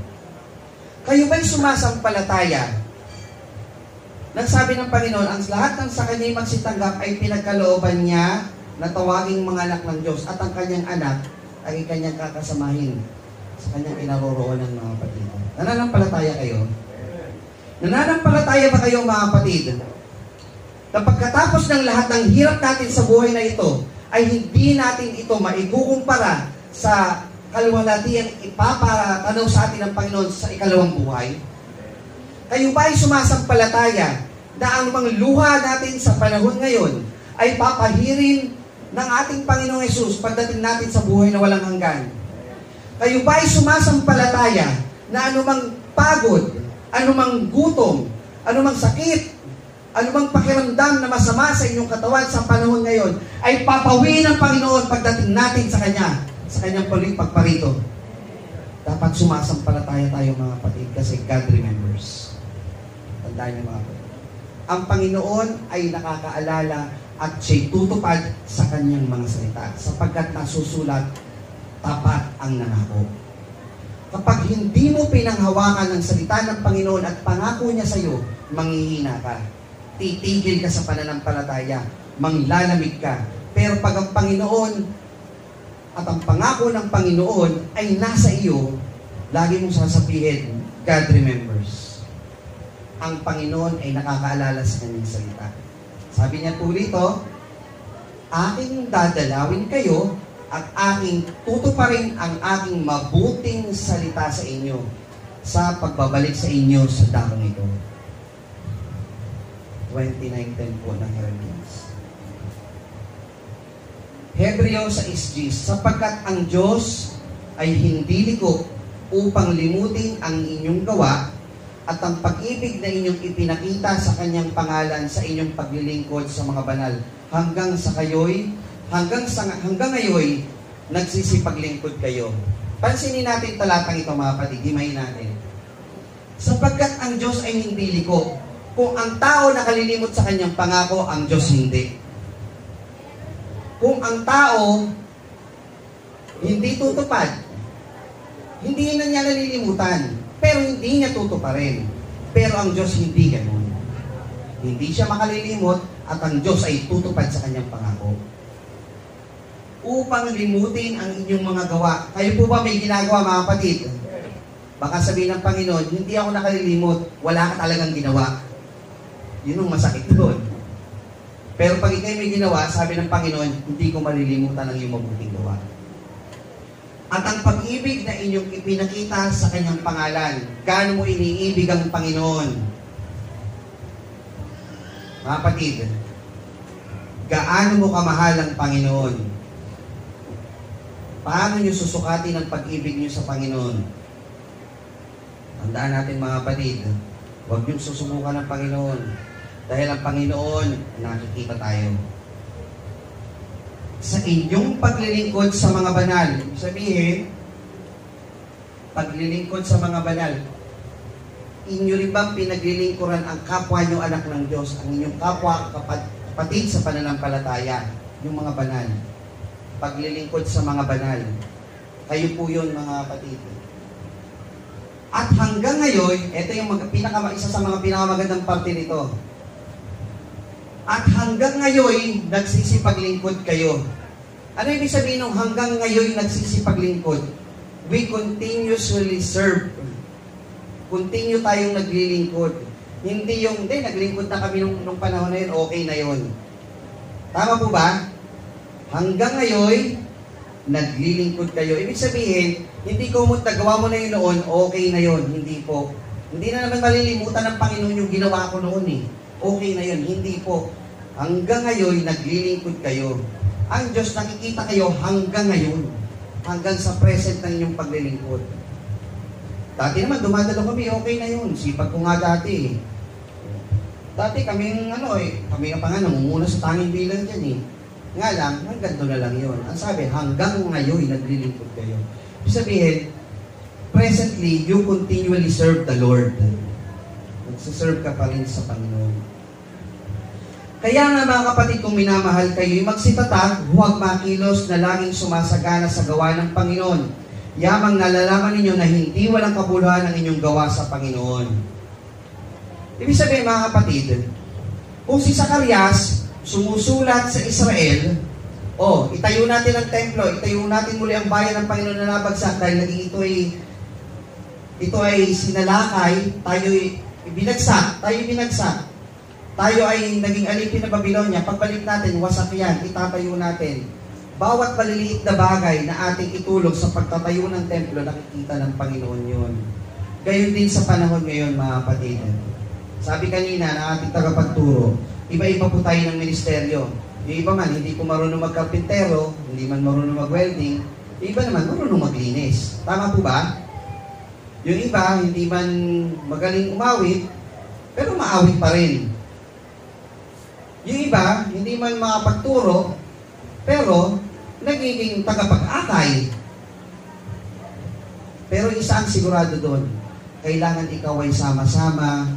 Kayo ba'y sumasampalataya? Nang sabi ng Panginoon, ang lahat ng sa kanya'y magsitanggap ay pinagkalooban niya na tawaging mga anak ng Diyos, at ang kanyang anak ay kanyang kakasamahin sa kanyang kinaroroonan, mga kapatid. Nananampalataya kayo? Nananampalataya ba kayo, mga kapatid? Na pagkatapos ng lahat ng hirap natin sa buhay na ito, ay hindi natin ito maikukumpara sa kaluwalhatiang ipapatanaw sa atin ng Panginoon sa ikalawang buhay? Kayo ba ay sumasampalataya na ang mga luha natin sa panahon ngayon ay papahirin ng ating Panginoong Hesus pagdating natin sa buhay na walang hanggan? Kayo ba ay sumasampalataya na anumang pagod, anumang gutom, anumang sakit, anumang pakiramdam na masama sa inyong katawan sa panahon ngayon ay papawi ng Panginoon pagdating natin sa Kanya, sa Kanyang pagparito? Dapat sumasampalataya tayo, mga kapatid, kasi God remembers. Tandaan niyo, mga kapatid. Ang Panginoon ay nakakaalala at siya'y tutupad sa Kanyang mga salita sapagkat nasusulat, tapat ang nangako. Kapag hindi mo pinanghawakan ng salita ng Panginoon at pangako niya sa iyo, manghihina ka. Titigil ka sa pananampalataya, manglalamig ka, Pero pag ang Panginoon at ang pangako ng Panginoon ay nasa iyo, lagi mong sasabihin, God remembers. Ang Panginoon ay nakakaalala sa kanyang salita. Sabi niya po rito, aking dadalawin kayo at aking tutuparin ang aking mabuting salita sa inyo sa pagbabalik sa inyo sa dakong ito. 29:10 po ng Jeremias. Hebreo 6:10, sapagkat ang Diyos ay hindi liko upang limutin ang inyong gawa at ang pag-ibig na inyong ipinakita sa kanyang pangalan sa inyong paglilingkod sa mga banal hanggang ngayon nagsisipaglingkod kayo. Pansinin natin talatang ito mga kapatid, himayin natin. Sapagkat ang Diyos ay hindi liko. Kung ang tao nakalilimot sa kanyang pangako, ang Diyos hindi. Kung ang tao hindi tutupad, hindi na niya nalilimutan, pero hindi niya tutuparin. Pero ang Diyos hindi ganun. Hindi siya makalilimot at ang Diyos ay tutupad sa kanyang pangako. Upang limutin ang inyong mga gawa. Kayo po ba may ginagawa mga kapatid? Baka sabihin ng Panginoon, hindi ako nakalilimot, wala ka talagang ginawa. Yun ang masakit doon. Pero pag ikay may ginawa, sabi ng Panginoon, hindi ko malilimutan ang iyong mabuting gawa. At ang pag-ibig na inyong ipinakita sa kanyang pangalan, gaano mo iniibig ang Panginoon? Mga kapatid, gaano mo kamahal ang Panginoon? Paano nyo susukatin ang pag-ibig nyo sa Panginoon? Tandaan natin mga kapatid, huwag nyo susubukan ng Panginoon. Dahil ang Panginoon, nakikita tayo. Sa inyong paglilingkod sa mga banal, sabihin, paglilingkod sa mga banal, inyo rin bang pinaglilingkuran ang kapwa nyo anak ng Diyos, ang inyong kapwa kapatid sa pananampalataya, yung mga banal. Paglilingkod sa mga banal. Kayo po yun mga kapatid. At hanggang ngayon, ito yung isa sa mga pinakamagandang parte nito. At hanggang ngayon, nagsisipaglingkod kayo. Ano ibig sabihin ng hanggang ngayon nagsisipaglingkod? We continuously serve. Continue tayong naglilingkod. Hindi naglingkod na kami nung panahon na yun, okay na yun. Tama po ba? Hanggang ngayon, naglilingkod kayo. Ibig sabihin, hindi ko nagawa mo na yun noon, okay na yun. Hindi po. Hindi na naman malilimutan ng Panginoon yung ginawa ko noon eh. Okay na yun, hindi po. Hanggang ngayon, naglilingkod kayo. Ang Diyos nakikita kayo hanggang ngayon. Hanggang sa present ng inyong paglilingkod. Dati naman, dumadalo kami, okay na yun. Sipag ko nga dati eh. Dati kami nga pa nga, namumuna sa tanging bilang dyan eh. Nga lang, hanggang doon na lang yun. Ang sabi, hanggang ngayon, naglilingkod kayo. Ibig sabihin, presently, you continually serve the Lord. Nagsiserve ka pa rin sa Panginoon. Kaya nga mga kapatid, kung minamahal kayo, magsitatag, huwag makilos na laging sumasagana sa gawa ng Panginoon. Yamang nalalaman ninyo na hindi walang kabuluhan ang inyong gawa sa Panginoon. Ibig sabihin mga kapatid, kung si Zacarias sumusulat sa Israel, itayo natin ang templo, itayo natin muli ang bayan ng Panginoon na nabagsak dahil naging ito ay sinalakay, tayo binagsak. Tayo ay naging alipin na Babylonia. Pagbalik natin, wasak yan, itatayo natin. Bawat maliliit na bagay na ating itulog sa pagtatayo ng templo, nakikita ng Panginoon yun. Gayon din sa panahon ngayon, mga kapatid. Sabi kanina na ating tagapagturo, iba-iba po tayo ng ministeryo. Yung iba man, hindi po marunong magkarpintero, hindi man marunong mag-welding, yung iba naman marunong maglinis. Tama po ba? Yung iba, hindi man magaling umawit, pero maawit pa rin. Yung iba, hindi man makapagturo, pero nagiging tagapag-akay. Pero isa ang sigurado doon, kailangan ikaw ay sama-sama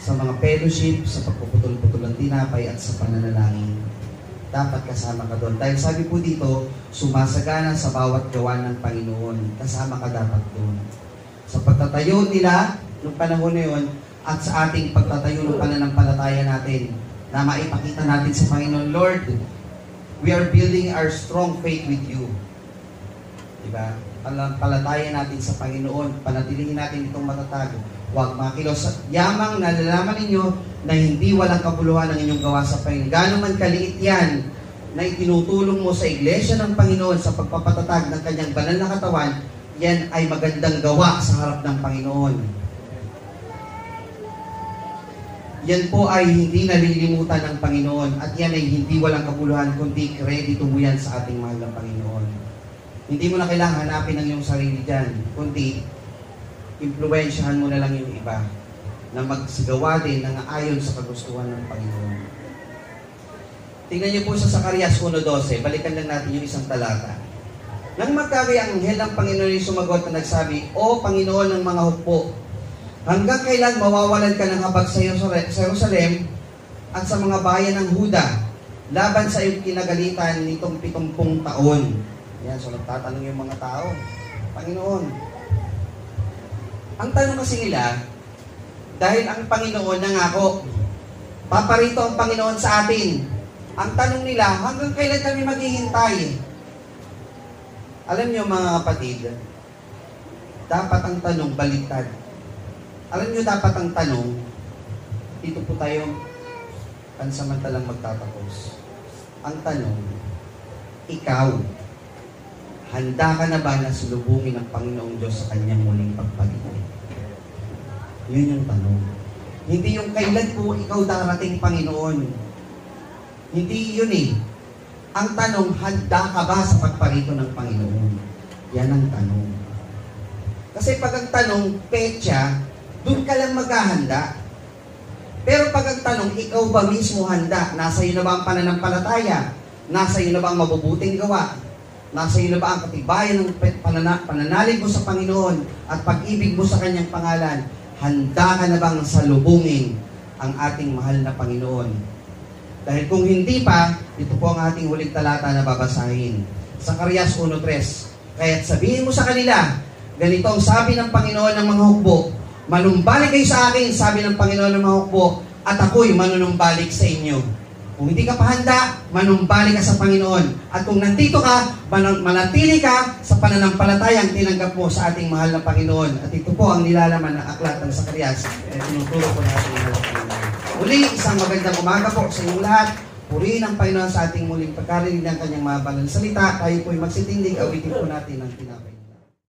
sa mga fellowship, sa pagpuputol-putol ng tinapay at sa pananalangin. Dapat kasama ka doon. Dahil sabi po dito, sumasagana sa bawat gawa ng Panginoon. Kasama ka dapat doon. Sa pagtatayo nila, noong panahon na yun, at sa ating pagtatayo ng pananampalataya natin, na maipakita natin sa Panginoon, Lord, We are building our strong faith with you. Diba? Palatayan natin sa Panginoon, panatilihin natin itong matatag. Huwag makilos. Yamang nalalaman ninyo na hindi walang kabuluhan ang inyong gawa sa Panginoon. Gano'n man kaliit yan na itinutulong mo sa iglesia ng Panginoon sa pagpapatatag ng kanyang banal na katawan, yan ay magandang gawa sa harap ng Panginoon. Yan po ay hindi nalilimutan ng Panginoon at yan ay hindi walang kabuluhan kundi credit mo yan sa ating mahal na Panginoon. Hindi mo na kailangan hanapin ang iyong sarili dyan, kundi impluwensyahan mo na lang yung iba na magsigawa din ng ayon sa kagustuhan ng Panginoon. Tingnan niyo po sa Zacarias 1:12, balikan lang natin yung isang talata. Nang magkagay ang anghel ng Panginoon ay sumagot na nagsabi, O Panginoon ng mga hukbo, hanggang kailan mawawalan ka ng habag sa Jerusalem at sa mga bayan ng Huda laban sa iyong kinagalitan nitong 70 taon? Yan, so nagtatanong yung mga tao, Panginoon. Ang tanong kasi nila, dahil ang Panginoon nangako, paparito ang Panginoon sa atin. Ang tanong nila, hanggang kailan kami maghihintay? Alam niyo mga kapatid, dapat ang tanong baliktad. Alam niyo dapat ang tanong, dito po tayo pansamantalang magtatapos. Ang tanong, ikaw, handa ka na ba na sulubungin ng Panginoong Diyos sa kanyang muling pagpalit? Yun yung tanong. Hindi yung kailan po ikaw darating, Panginoon. Hindi yun eh. Ang tanong, handa ka ba sa pagparito ng Panginoon? Yan ang tanong. Kasi pag ang tanong, petsa, doon ka lang maghahanda. Pero pag ang tanong, ikaw ba mismo handa? Nasa iyo na ba ang pananampalataya? Nasa iyo na ba ang mabubuting gawa? Nasa iyo na ba ang katibayan ng pananalig mo sa Panginoon at pag-ibig mo sa kanyang pangalan? Handa ka na bang salubungin ang ating mahal na Panginoon? Dahil kung hindi pa, ito po ang ating huling talata na babasahin. Zacarias 1:3. Kaya't sabihin mo sa kanila, ganito ang sabi ng Panginoon ng mga hukbo, manumbalik kayo sa akin, sabi ng Panginoon ng mga hukbo, at ako'y manunumbalik sa inyo. Kung hindi ka pa handa, manumbalik ka sa Panginoon. At kung nandito ka, manatili ka sa pananampalatayang tinanggap mo sa ating mahal na Panginoon. At ito po ang nilalaman ng aklat ng Zacarias. Tinuturo po natin ang mahal na Panginoon. Muli, isang magandang umaga po sa inyong lahat. Purihin ang Panginoon sa ating muling pagkarinig ng kanyang mga banal na salita. Tayo po'y magsitindig, awitin po natin ang tinapay.